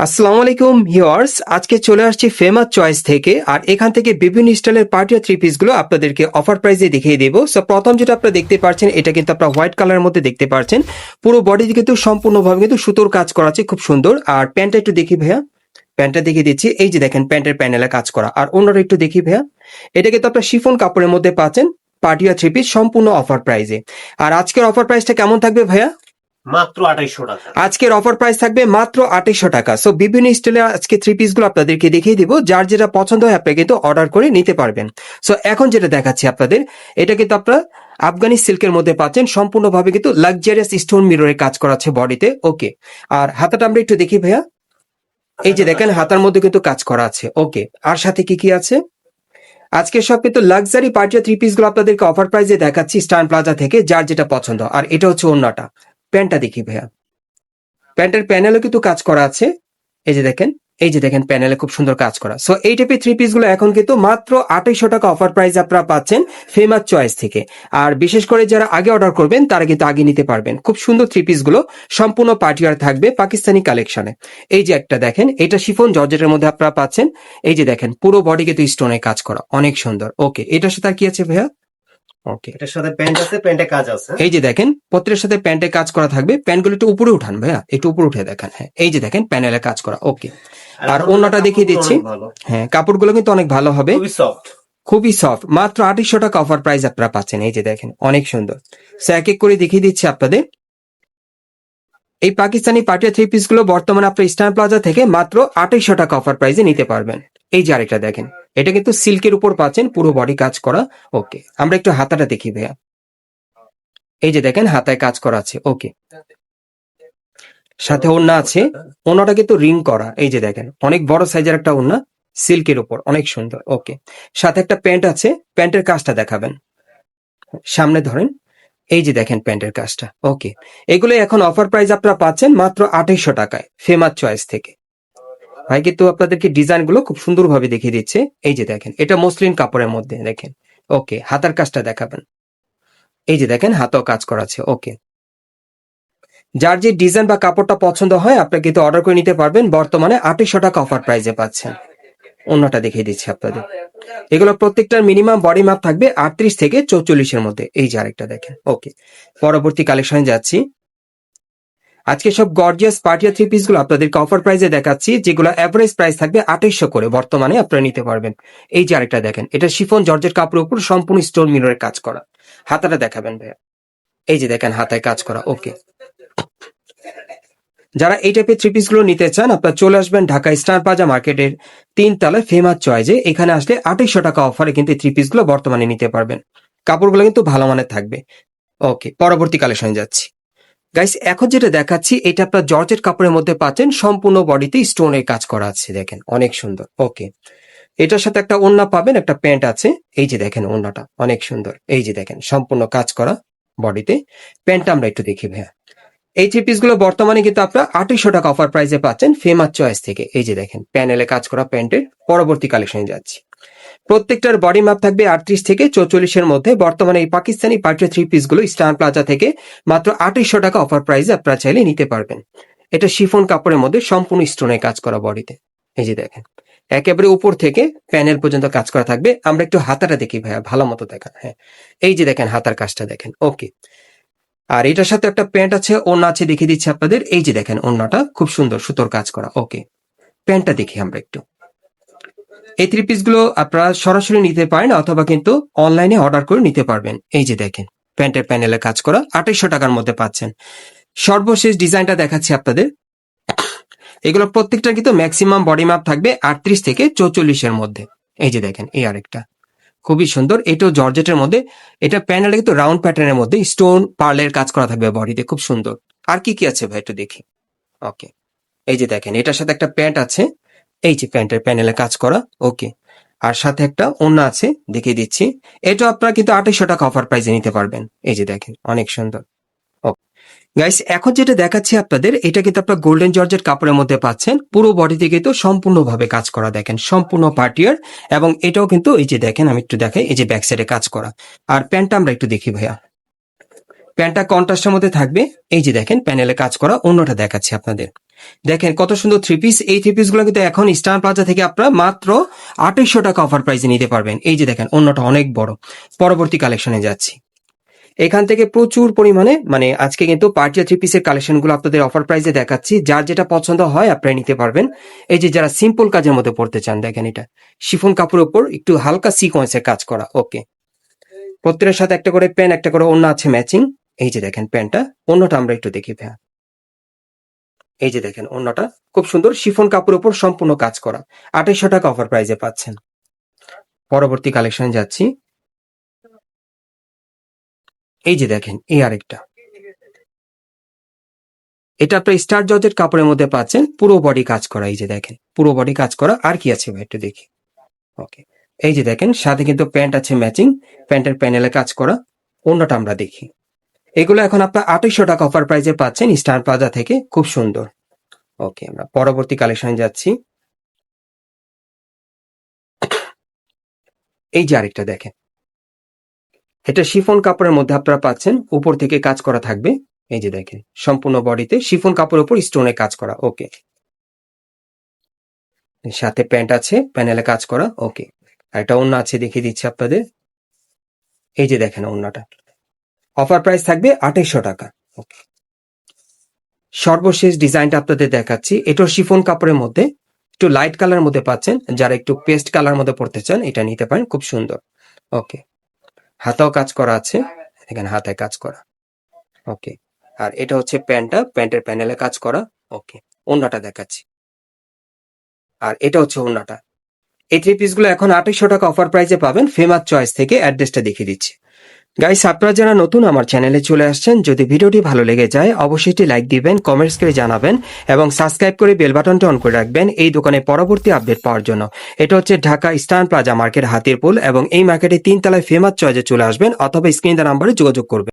আসসালামু আলাইকুম ভিউয়ার্স, আজকে চলে আসছি ফেমাস চয়েস থেকে। আর এখান থেকে বিভিন্ন স্টাইলের পার্টি আর থ্রি পিস গুলো আপনাদেরকে অফার প্রাইসে দেখিয়ে দেবো। সো প্রথম যেটা আপনারা দেখতে পাচ্ছেন, এটা কিন্তু আপনারা হোয়াইট কালারের মধ্যে দেখতে পাচ্ছেন। পুরো বডি কিন্তু সম্পূর্ণভাবে কিন্তু সুতোর কাজ করা আছে, খুব সুন্দর। আর প্যান্টটা একটু দেখি ভাইয়া, প্যান্টটা দেখিয়ে দিচ্ছি। এই যে দেখেন প্যান্টের প্যানেলে কাজ করা। আর অন্যটা একটু দেখি ভাইয়া, এটা কিন্তু আপনার শিফন কাপড়ের মধ্যে পাচ্ছেন, পার্টি আর থ্রি পিস সম্পূর্ণ অফার প্রাইসে। আর আজকের অফার প্রাইসটা কেমন থাকবে ভাইয়া? মাত্র 2800 টাকা। আজকের অফার প্রাইস থাকবে মাত্র 2800 টাকা। সো বিভিন্ন স্টাইলের আজকে থ্রি পিস গুলো আপনাদেরকে দেখিয়ে দিব, যার যেটা পছন্দ হয় আপনি কিন্তু অর্ডার করে নিতে পারবেন। সো এখন যেটা দেখাচ্ছি আপনাদের, এটা কিন্তু আপনারা আফগানি সিল্কের মধ্যে পাচ্ছেন, সম্পূর্ণভাবে কিন্তু লাক্সারিয়াস স্টোন মিররের কাজ করা আছে বডিতে। ওকে, আর হাতাটা আমরা একটু দেখি ভাইয়া। এই যে দেখেন হাতার মধ্যে কিন্তু কাজ করা আছে। ওকে, আর সাথে কি কি আছে? আজকে সব কিন্তু লাক্সারি পার্টি থ্রি পিস গুলো আপনাদেরকে অফার প্রাইসে দেখাচ্ছি স্টার প্লাজা থেকে, যার যেটা পছন্দ। আর এটা হচ্ছে ওড়নাটা। প্যান্টটা দেখি ভাইয়া, প্যান্টের প্যানেলে কিন্তু কাজ করা আছে। এই যে দেখেন, এই যে দেখেন প্যানেলে খুব সুন্দর কাজ করা। সো এই টাইপের থ্রি পিস গুলো এখন কিন্তু মাত্র 2800 টাকা অফার প্রাইস আপনারা পাচ্ছেন ফেমাস চয়েস থেকে। আর বিশেষ করে যারা আগে অর্ডার করবেন তারা কিন্তু আগে নিতে পারবেন। খুব সুন্দর থ্রি পিস গুলো সম্পূর্ণ পার্টিওয়ার থাকবে পাকিস্তানি কালেকশনে। এই যে একটা দেখেন, এটা শিফন জর্জেটের মধ্যে আপনারা পাচ্ছেন। এই যে দেখেন পুরো বডি কিন্তু স্টোনে কাজ করা, অনেক সুন্দর। ওকে, এটার সাথে আর কি আছে ভাইয়া? ওকে, এটার সাথে প্যান্ট আছে, প্যান্টে কাজ আছে। এই যে দেখেন প্রত্যেকের সাথে প্যান্টে কাজ করা থাকবে। প্যান্টগুলো একটু উপরে উঠান ভাইয়া, একটু উপরে উঠে দেখেন। হ্যাঁ, এই যে দেখেন প্যানেলে কাজ করা। ওকে, আর অন্যটা দেখিয়ে দিচ্ছি। হ্যাঁ, কাপড়গুলো কিন্তু অনেক ভালো হবে, খুবই সফট। খুবই সফট। মাত্র 2800 টাকা অফার প্রাইস আপনারা পাচ্ছেন। এই যে দেখেন অনেক সুন্দর। সো এক এক করে দেখিয়ে দিচ্ছি আপনাদের। এই পাকিস্তানি পার্টি থ্রি পিস গুলো বর্তমানে আপনার স্টার প্লাজা থেকে মাত্র 2800 টাকা অফার প্রাইসে নিতে পারবেন। এই যে আরেকটা দেখেন, এটা কিন্তু সিল্কের উপর পাচ্ছেন, পুরো বডি কাজ করা। ওকে, আমরা একটু হাতাটা দেখি ভাইয়া। এই যে দেখেন হাতায় কাজ করা আছে। ওকে, সাথে ওড়না আছে। ওড়নাটা কিন্তু রিং করা। এই যে দেখেন অনেক বড় সাইজের একটা ওড়না, সিল্কের উপর, অনেক সুন্দর। ওকে, সাথে একটা প্যান্ট আছে। প্যান্টের কাজটা দেখাবেন, সামনে ধরেন। এই যে দেখেন প্যান্টের কাজটা। ওকে, এগুলো এখন অফার প্রাইস আপনারা পাচ্ছেন মাত্র 2800 টাকায় ফেমাস চয়েস থেকে। ভাই কিন্তু আপনাদেরকে ডিজাইন গুলো খুব সুন্দরভাবে দেখিয়ে দিচ্ছে। এই যে দেখেন এটা মসলিন কাপড়ের মধ্যে দেখেন। ওকে, হাতার কাজটা দেখাবেন। এই যে দেখেন হাতাও কাজ করা আছে। ওকে, যার যে ডিজাইন বা কাপড়টা পছন্দ হয় আপনি কিন্তু অর্ডার করে নিতে পারবেন। বর্তমানে 2800 টাকা অফার প্রাইসে পাচ্ছেন। অন্যটা দেখিয়ে দিচ্ছি আপনাদের। এগুলো প্রত্যেকটার মিনিমাম বডি মাপ থাকবে 38 থেকে 44 এর মধ্যে। এই যে আরেকটা দেখেন। ওকে, পরবর্তী কালেকশনে যাচ্ছি। আজকে সব গর্জিয়াস পার্টি থ্রি পিস গুলো আপনাদেরকে অফার প্রাইসে দেখাচ্ছি, যেগুলো এভারেজ প্রাইস থাকবে 2800 করে। বর্তমানে আপনারা নিতে পারবেন। এই যে আরেকটা দেখেন, এটা শিফন জর্জের কাপড়ের উপর সম্পূর্ণ স্টোন মিররের কাজ করা। হাতাটা দেখাবেন ভাইয়া। এই যে দেখেন হাতায় কাজ করা। ওকে, যারা এই টাইপের থ্রি পিস গুলো নিতে চান আপনারা চলে আসবেন ঢাকা স্টার প্লাজা মার্কেটের 3 তলায় ফেমাস চয়েসে। এখানে আসলে 2800 টাকা অফারে কিন্তু থ্রি পিস গুলো বর্তমানে নিতে পারবেন। কাপড়গুলো কিন্তু ভালো মানের থাকবে। ওকে, পরবর্তী কালেকশনে যাচ্ছি। গাইস, এখন যেটা দেখাচ্ছি এটা আপনার জর্জেট কাপড়ের মধ্যে পাচ্ছেন, সম্পূর্ণ বডিতে স্টোনের কাজ করা আছে। দেখেন অনেক সুন্দর। ওকে, এটার সাথে একটা ওড়না পাবেন, একটা প্যান্ট আছে। এই যে দেখেন ওড়নাটা অনেক সুন্দর। এই যে দেখেন সম্পূর্ণ কাজ করা বডিতে। প্যান্টটা আমরা একটু দেখি ভাইয়া। এই থ্রি পিস গুলো বর্তমানে কিন্তু আপনারা 2800 টাকা অফার প্রাইসে পাচ্ছেন ফেমাস চয়েস থেকে। এই যে দেখেন প্যানেলে কাজ করা প্যান্টের। পরবর্তী কালেকশনে যাচ্ছি। প্রত্যেকটার বডি মাপ থাকবে 38 থেকে 44 এর মধ্যে। বর্তমানে এই পাকিস্তানি পার্টি থ্রি পিস গুলো স্টার প্লাজা থেকে মাত্র 2800 টাকা অফার প্রাইসে আপনারা চাইলে নিতে পারবেন। এটা শিফন কাপড়ের মধ্যে সম্পূর্ণ স্টোনে কাজ করা বডিতে। এই যে দেখেন একেবারে উপর থেকে প্যানেল পর্যন্ত কাজ করা থাকবে। আমরা একটু হাতাটা দেখি ভাইয়া, ভালো মতো দেখান। হ্যাঁ, এই যে দেখেন হাতার কাজটা দেখেন। ওকে, আর এটার সাথে একটা প্যান্ট আছে, ওড়না আছে, দেখিয়ে দিচ্ছি আপনাদের। এই যে দেখেন ওড়নাটা খুব সুন্দর সুতোর কাজ করা। ওকে, প্যান্টটা দেখি আমরা একটু। এই থ্রি পিস গুলো আপনারা সরাসরি নিতে পারেন অথবা কিন্তু অনলাইনে অর্ডার করে নিতে পারবেন। এই যে দেখেন প্যান্টের প্যানেলে কাজ করা 2800 টাকার মধ্যে পাচ্ছেন। সর্বশেষ ডিজাইনটা দেখাচ্ছি আপনাদের। এগুলো প্রত্যেকটা কিন্তু ম্যাক্সিমাম বডি মাপ থাকবে 38 থেকে 44 এর মধ্যে। এই যে দেখেন এই আরেকটা খুবই সুন্দর, এটাও জর্জেটের মধ্যে। এটা প্যানেলে কিন্তু রাউন্ড প্যাটার্নের মধ্যে স্টোন পার্লের কাজ করা থাকবে বডিতে, খুব সুন্দর। আর কি কি আছে ভাই একটু দেখি। ওকে, এই যে দেখেন এটার সাথে একটা প্যান্ট আছে। এই যে প্যান্টের প্যানেলে কাজ করা। ওকে, আর সাথে একটা ওড়না আছে, দেখিয়ে দিচ্ছি। এটা আপনারা কিন্তু 2800 টাকা অফার প্রাইসে নিতে পারবেন। এই যে দেখেন অনেক সুন্দর। ওকে গাইস, এখন যেটা দেখাচ্ছি আপনাদের, এটা কিন্তু আপনার গোল্ডেন জর্জেট কাপড়ের মধ্যে পাচ্ছেন। পুরো বডিতে কিন্তু সম্পূর্ণভাবে কাজ করা। দেখেন সম্পূর্ণ পার্টিয়ার। এবং এটাও কিন্তু এই যে দেখেন আমি একটু দেখাই, এই যে ব্যাক সাইডে কাজ করা। আর প্যান্টটা আমরা একটু দেখি ভাইয়া। প্যান্টটা কন্ট্রাস্টের মধ্যে থাকবে। এই যে দেখেন প্যানেলে কাজ করা। অন্যটা দেখাচ্ছি আপনাদের। দেখেন কত সুন্দর থ্রি পিস। এই থ্রি পিস গুলো কিন্তু এখন স্টার প্লাজা থেকে আপনারা মাত্র 2800 টাকা অফার প্রাইসে নিতে পারবেন। এই যে দেখেন অন্যটা অনেক বড়। পরবর্তী কালেকশনে যাচ্ছি। এখান থেকে প্রচুর পরিমাণে মানে আজকে কিন্তু পার্টিয়া থ্রি পিসের কালেকশন গুলো আপনাদের অফার প্রাইসে দেখাচ্ছি। যার যেটা পছন্দ হয় আপনারা নিতে পারবেন। এই যে যারা সিম্পল কাজের মধ্যে পড়তে চান, দেখেন এটা শিফন কাপড়ের উপর একটু হালকা সিকোয়েন্সের কাজ করা। ওকে, প্রত্যেকের সাথে একটা করে প্যান্ট, একটা করে ওড়না আছে ম্যাচিং। এই যে দেখেন প্যান্টটা, ওড়নাটা আমরা একটু দেখি ভাইয়া। এই যে দেখেন ওড়নাটা খুব সুন্দর শিফন কাপড়ের উপর সম্পূর্ণ কাজ করা। 2800 টাকা অফার প্রাইসে পাচ্ছেন। পরবর্তী কালেকশন যাচ্ছি। এই যে দেখেন এই আরেকটা, এটা আপনার স্টার জর্জেট কাপড়ের মধ্যে পাচ্ছেন, পুরো বডি কাজ করা। এই যে দেখেন পুরো বডি কাজ করা। আর কি আছে ভাই একটু দেখি। ওকে, এই যে দেখেন সাথে কিন্তু প্যান্ট আছে ম্যাচিং, প্যান্টের প্যানেলে কাজ করা। ওড়নাটা আমরা দেখি। এগুলো এখন আপনার 2800 টাকা অফার প্রাইসে পাচ্ছেন স্টার প্লাজা থেকে, খুব সুন্দর। ওকে, আমরা পরবর্তী কালেকশনে যাচ্ছি। এই যে আরেকটা দেখেন, এটা শিফন কাপড়ের মধ্যে আপনারা পাচ্ছেন, উপর থেকে কাজ করা থাকবে। এই যে দেখেন সম্পূর্ণ বডিতে শিফন কাপড়ের উপর স্টোনে কাজ করা। ওকে, সাথে প্যান্ট আছে, প্যানেলে কাজ করা। ওকে, আর একটা ওড়না আছে দেখিয়ে দিচ্ছি আপনাদের। এই যে দেখেন ওড়নাটা অফার প্রাইস থাকবে 2800 টাকা। ওকে, সর্বশেষ ডিজাইনটা আপনাদের দেখাচ্ছি। এটাও শিফন কাপড়ের মধ্যে একটু লাইট কালার মধ্যে পাচ্ছেন। যারা একটু পেস্ট কালার মধ্যে পড়তে চান এটা নিতে পারেন, খুব সুন্দর। ওকে, হাতাও কাজ করা আছে, এখানে হাতায় কাজ করা। ওকে, আর এটা হচ্ছে প্যান্টটা, প্যান্টের প্যানেলে কাজ করা। ওকে, ওড়নাটা দেখাচ্ছি। আর এটা হচ্ছে ওড়নাটা। এই থ্রি পিস গুলো এখন 2800 টাকা অফার প্রাইসে পাবেন ফেমাস চয়েস থেকে। অ্যাড্রেসটা দেখিয়ে দিচ্ছি। গাইস, আপনারা যারা নতুন আমার চ্যানেলে চলে আসছেন, যদি ভিডিওটি ভালো লেগে যায় অবশ্যই একটি লাইক দিবেন, কমেন্টস করে জানাবেন এবং সাবস্ক্রাইব করে বেল বাটনটা অন করে রাখবেন এই দোকানে পরবর্তী আপডেট পাওয়ার জন্য। এটা হচ্ছে Dhaka star plaza market, Hatirpul, এবং এই মার্কেটে 3 তলায় ফেমাস চয়েসে চলে আসবেন অথবা স্ক্রিন নাম্বারে যোগাযোগ করবেন।